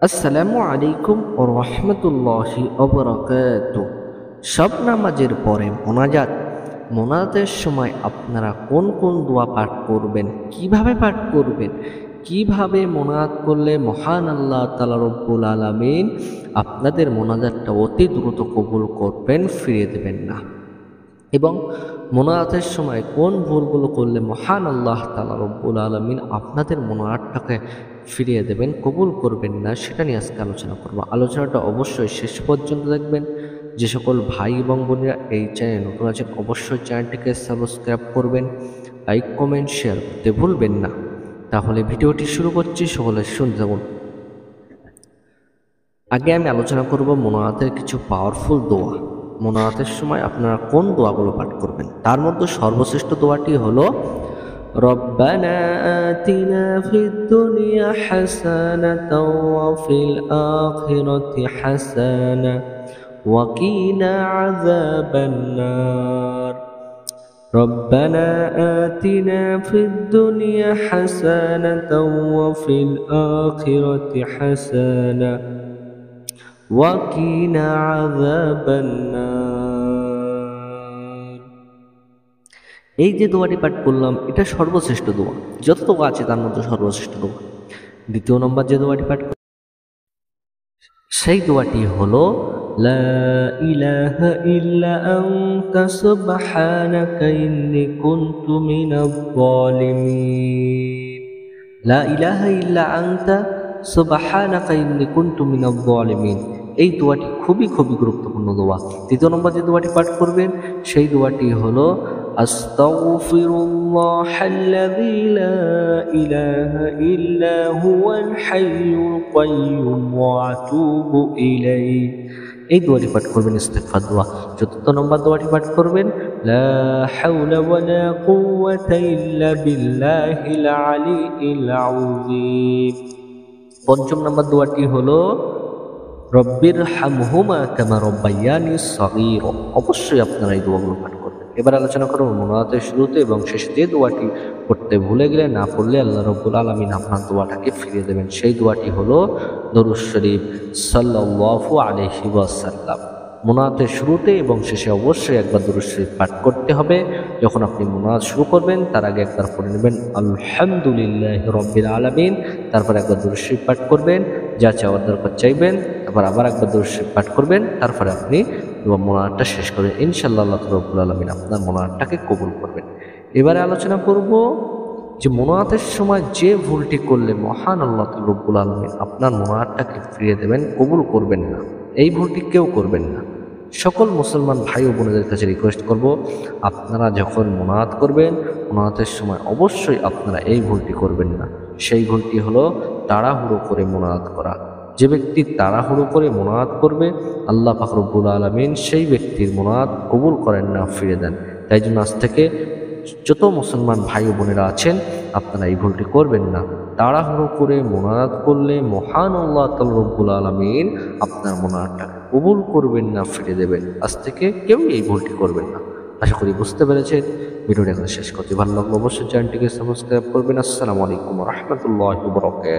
আসসালামু আলাইকুম ও রহমতুল্লাহি ওবরাকাতুহ। সব নামাজের পরে মোনাজাতের সময় আপনারা কোন কোন দোয়া পাঠ করবেন, কিভাবে পাঠ করবেন, কিভাবে মোনাজাত করলে মহান আল্লাহ তাআলা রব্বুল আলামিন আপনাদের মোনাজাতটা অতি দ্রুত কবুল করবেন, ফিরিয়ে দেবেন না, এবং মোনাজাতের সময় কোন ভুলগুলো করলে মহান আল্লাহ তাআলা রব্বুল আলামিন আপনাদের মোনাজাতটাকে ফিরিয়ে দেবেন, কবুল করবেন না, সেটা নিয়ে আজকে আলোচনা করব। আলোচনাটা অবশ্যই শেষ পর্যন্ত দেখবেন। যে সকল ভাই এবং বোনেরা এই চ্যানেল নতুন আছেন, অবশ্যই চ্যানেলটিকে সাবস্ক্রাইব করবেন, লাইক কমেন্ট শেয়ার করতে ভুলবেন না। তাহলে ভিডিওটি শুরু করছি, সকলে শুনতে থাকুন। আগে আমি আলোচনা করব মোনাজাতের কিছু পাওয়ারফুল দোয়া। মোনাজাতের সময় আপনারা কোন দোয়াগুলো পাঠ করবেন, তার মধ্যে সর্বশ্রেষ্ঠ দোয়াটি হলো রব্বানা আতিনা ফিদ দুনিয়া হাসানাতাও ওয়া ফিল আখিরাতি হাসানা ওয়া কিনা আযাবান নার। রব্বানা আতিনা ফিদ দুনিয়া হাসানাতাও ওয়া ফিল আখিরাতি হাসানা ওয়া কিনা আযাবান নার। এই যে দোয়াটি পাঠ করলাম, এটা সর্বশ্রেষ্ঠ দোয়া, যত দোয়া আছে তার মধ্যে সর্বশ্রেষ্ঠ দোয়া। দ্বিতীয় নম্বর যে দোয়াটি পাঠ সেই দোয়াটি হলো লা ইলাহা ইল্লা আনতা সুবহানাকা ইন্নী কুনতু মিনাজ জালিমিন। লা ইলাহা ইল্লা আনতা সুবহানাকা ইন্নী কুনতু মিনাজ জালিমিন। এই দোয়াটি খুবই গুরুত্বপূর্ণ দোয়া। তৃতীয় নম্বর যে দোয়াটি পাঠ করবেন সেই দোয়াটি হলো আস্তাগফিরুল্লাহাল্লাযী লা ইলাহা ইল্লা হুয়াল হাইয়ুল কাইয়্যুম ওয়া আতুবু ইলাইহি। এই দোয়াটি পাঠ করবেন, ইস্তিগফার দোয়া। চতুর্থ নম্বর দোয়াটি পাঠ করবেন লা হাওলা ওয়ালা কুওয়াতা ইল্লা বিল্লাহিল আলিয়্যিল আযীম। পঞ্চম নম্বর দোয়াটি হলো রব্বির হামহুমা কামা রব্বায়ানি সগীরা। অবশ্যই আপনারা এই দোয়াগুলো পাঠ করবেন। এবার আলোচনা করব মোনাজাতের শুরুতে এবং শেষে যে দোয়াটি পড়তে ভুলে গেলে, না পড়লে আল্লাহ রাব্বুল আলামিন আপনার দোয়াটাকে ফিরিয়ে দেবেন। সেই দোয়াটি হলো দরুদ শরীফ সাল্লাল্লাহু আলাইহি ওয়াসাল্লাম। মোনাজাতের শুরুতে এবং শেষে অবশ্যই একবার দরুদ শরীফ পাঠ করতে হবে। যখন আপনি মোনাজাত শুরু করবেন তার আগে একবার পড়ে নেবেন আলহামদুলিল্লাহি রাব্বিল আলামিন, তারপর একবার দরুদ শরীফ পাঠ করবেন, যা চাওয়ার দরকার চাইবেন, তারপর আবার একবার দরুদ শরীফ পাঠ করবেন, তারপরে আপনি মোনাজাতটা শেষ করবেন। ইনশাআল্লাহ আল্লাহ রাব্বুল আলামিন আপনার মোনাজাতটাকে কবুল করবেন। এবারে আলোচনা করব যে মোনাজাতের সময় যে ভুলটি করলে মহান আল্লাহ রাব্বুল আলামিন আপনার মোনাজাতটাকে ফিরিয়ে দেবেন, কবুল করবেন না, এই ভুলটি কেউ করবেন না। সকল মুসলমান ভাই ও বোনেদের কাছে রিকোয়েস্ট করব, আপনারা যখন মোনাজাত করবেন, মোনাজাতের সময় অবশ্যই আপনারা এই ভুলটি করবেন না। সেই ভুলটি হলো তাড়াহুড়ো করে মোনাজাত করা। যে ব্যক্তি তাড়াহুড়ো করে মোনাজাত করবে, আল্লাহ পাক রব্বুল আলামিন সেই ব্যক্তির মোনাজাত কবুল করেন না, ফিরে দেন। তাই জন্য আজ থেকে যত মুসলমান ভাই ও বোনেরা আছেন, আপনারা এই ভুলটি করবেন না। তাড়াহুড়ো করে মোনাজাত করলে মহান আল্লাহ তাআলা রব্বুল আলামিন আপনার মোনাজাতটা কবুল করবেন না, ফিরে দেবেন। আজ থেকে কেউ এই ভুলটি করবেন না। আশা করি বুঝতে পেরেছেন। ভিডিওটা এখানে শেষ করতে ভালো লাগলো, অবশ্যই চ্যানেলটিকে সাবস্ক্রাইব করবেন। আসসালামু আলাইকুম ওয়া রাহমাতুল্লাহি ওয়া বারাকাতুহু।